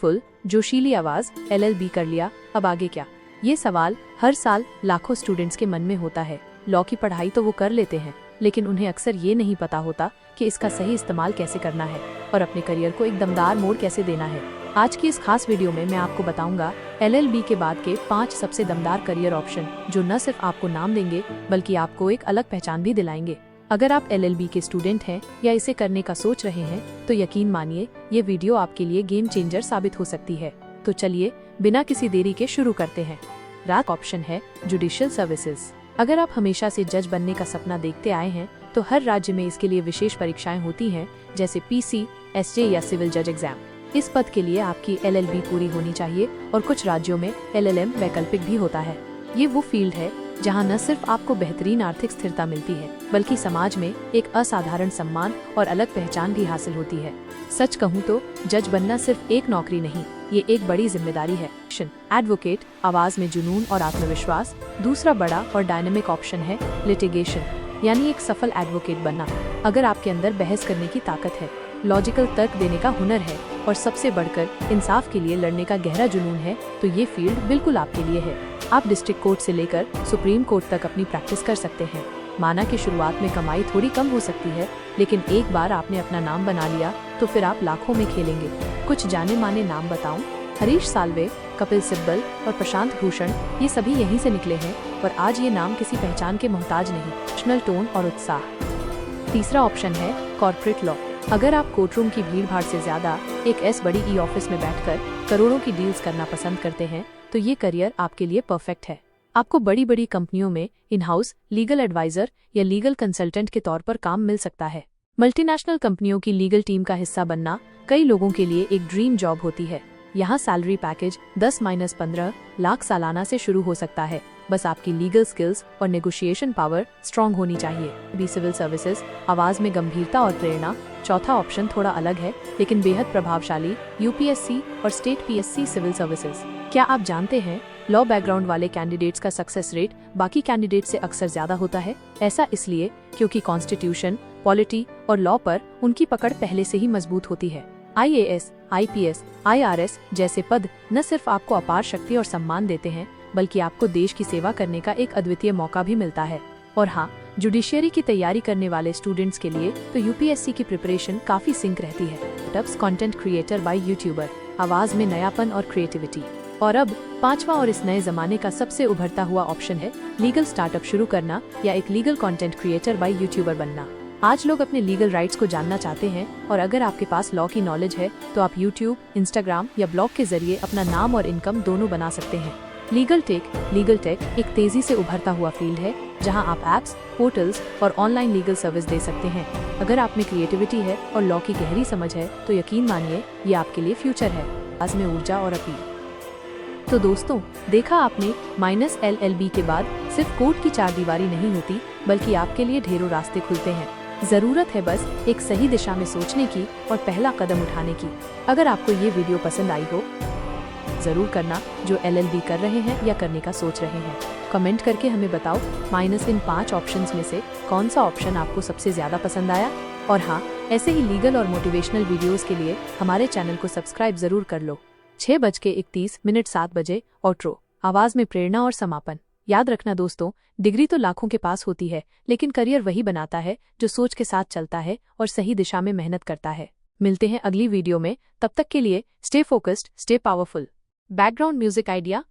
Powerful, जोशीली आवाज, LLB कर लिया, अब आगे क्या? ये सवाल हर साल लाखों स्टूडेंट्स के मन में होता है। लॉ की पढ़ाई तो वो कर लेते हैं, लेकिन उन्हें अक्सर ये नहीं पता होता कि इसका सही इस्तेमाल कैसे करना है और अपने करियर को एक दमदार मोड़ कैसे देना है। आज की इस खास वीडियो में मैं आपको बताऊंगा LLB के बाद के 5 सबसे दमदार करियर ऑप्शन, जो न सिर्फ आपको नाम देंगे बल्कि आपको एक अलग पहचान भी दिलाएंगे। अगर आप LLB के स्टूडेंट हैं या इसे करने का सोच रहे हैं तो यकीन मानिए ये वीडियो आपके लिए गेम चेंजर साबित हो सकती है। तो चलिए बिना किसी देरी के शुरू करते हैं। रात ऑप्शन है जुडिशियल सर्विसेज। अगर आप हमेशा से जज बनने का सपना देखते आए हैं तो हर राज्य में इसके लिए विशेष परीक्षाएं होती हैं, जैसे PC, SJ या सिविल जज एग्जाम। इस पद के लिए आपकी LLB पूरी होनी चाहिए और कुछ राज्यों में LLM वैकल्पिक भी होता है। ये वो फील्ड है जहां न सिर्फ आपको बेहतरीन आर्थिक स्थिरता मिलती है बल्कि समाज में एक असाधारण सम्मान और अलग पहचान भी हासिल होती है। सच कहूँ तो जज बनना सिर्फ एक नौकरी नहीं, ये एक बड़ी जिम्मेदारी है। एडवोकेट, आवाज में जुनून और आत्मविश्वास। दूसरा बड़ा और डायनेमिक ऑप्शन है लिटिगेशन, यानी एक सफल एडवोकेट बनना। अगर आपके अंदर बहस करने की ताकत है, लॉजिकल तर्क देने का हुनर है और सबसे बढ़कर इंसाफ के लिए लड़ने का गहरा जुनून है, तो ये फील्ड बिल्कुल आपके लिए है। आप डिस्ट्रिक्ट कोर्ट से लेकर सुप्रीम कोर्ट तक अपनी प्रैक्टिस कर सकते हैं। माना कि शुरुआत में कमाई थोड़ी कम हो सकती है, लेकिन एक बार आपने अपना नाम बना लिया तो फिर आप लाखों में खेलेंगे। कुछ जाने माने नाम बताऊं? हरीश साल्वे, कपिल सिब्बल और प्रशांत भूषण, ये सभी यहीं से निकले हैं और आज ये नाम किसी पहचान के मोहताज नहीं, नेशनल टोन और उत्साह। तीसरा ऑप्शन है कॉर्पोरेट लॉ। अगर आप कोर्टरूम की भीड़भाड़ से ज्यादा एक बड़ी ई ऑफिस में बैठकर करोड़ों की डील्स करना पसंद करते हैं तो ये करियर आपके लिए परफेक्ट है। आपको बड़ी बड़ी कंपनियों में इन हाउस लीगल एडवाइजर या लीगल कंसल्टेंट के तौर पर काम मिल सकता है। मल्टीनेशनल कंपनियों की लीगल टीम का हिस्सा बनना कई लोगों के लिए एक ड्रीम जॉब होती है। यहाँ सैलरी पैकेज 10-15 लाख सालाना से शुरू हो सकता है। बस आपकी लीगल स्किल्स और नेगोशिएशन पावर स्ट्रॉन्ग होनी चाहिए। बी सिविल सर्विसेज, आवाज में गंभीरता और प्रेरणा। चौथा ऑप्शन थोड़ा अलग है लेकिन बेहद प्रभावशाली, UPSC और स्टेट PSC सिविल सर्विसेज। क्या आप जानते हैं लॉ बैकग्राउंड वाले कैंडिडेट्स का सक्सेस रेट बाकी कैंडिडेट से अक्सर ज्यादा होता है? ऐसा इसलिए क्योंकि कॉन्स्टिट्यूशन, पॉलिटी और लॉ पर उनकी पकड़ पहले से ही मजबूत होती है। IAS, IPS, IRS जैसे पद न सिर्फ आपको अपार शक्ति और सम्मान देते हैं बल्कि आपको देश की सेवा करने का एक अद्वितीय मौका भी मिलता है। और हाँ, जुडिशियरी की तैयारी करने वाले स्टूडेंट्स के लिए तो UPSC की प्रिपरेशन काफी सिंक रहती है। टप्स कंटेंट क्रिएटर बाय यूट्यूबर, आवाज में नयापन और क्रिएटिविटी। और अब पांचवा और इस नए जमाने का सबसे उभरता हुआ ऑप्शन है लीगल स्टार्टअप शुरू करना या एक लीगल कंटेंट क्रिएटर बाय यूट्यूबर बनना। आज लोग अपने लीगल राइट्स को जानना चाहते हैं और अगर आपके पास लॉ की नॉलेज है तो आप YouTube, Instagram या ब्लॉग के जरिए अपना नाम और इनकम दोनों बना सकते हैं। लीगल टेक एक तेजी से उभरता हुआ फील्ड है जहां आप एप्स, पोर्टल्स और ऑनलाइन लीगल सर्विस दे सकते हैं। अगर आप में क्रिएटिविटी है और लॉ की गहरी समझ है तो यकीन मानिए ये आपके लिए फ्यूचर है। आज में ऊर्जा और अपील। तो दोस्तों, देखा आपने, -LLB के बाद सिर्फ कोर्ट की चारदीवारी नहीं होती बल्कि आपके लिए ढेरों रास्ते खुलते हैं। जरूरत है बस एक सही दिशा में सोचने की और पहला कदम उठाने की। अगर आपको ये वीडियो पसंद आई हो जरूर करना, जो LLB कर रहे हैं या करने का सोच रहे हैं। कमेंट करके हमें बताओ इन 5 ऑप्शंस में से कौन सा ऑप्शन आपको सबसे ज्यादा पसंद आया। और हाँ, ऐसे ही लीगल और मोटिवेशनल वीडियोस के लिए हमारे चैनल को सब्सक्राइब जरूर कर लो। 6:31 7 बजे आउट्रो, आवाज में प्रेरणा और समापन। याद रखना दोस्तों, डिग्री तो लाखों के पास होती है लेकिन करियर वही बनाता है जो सोच के साथ चलता है और सही दिशा में मेहनत करता है। मिलते हैं अगली वीडियो में, तब तक के लिए stay focused, stay powerful. Background music idea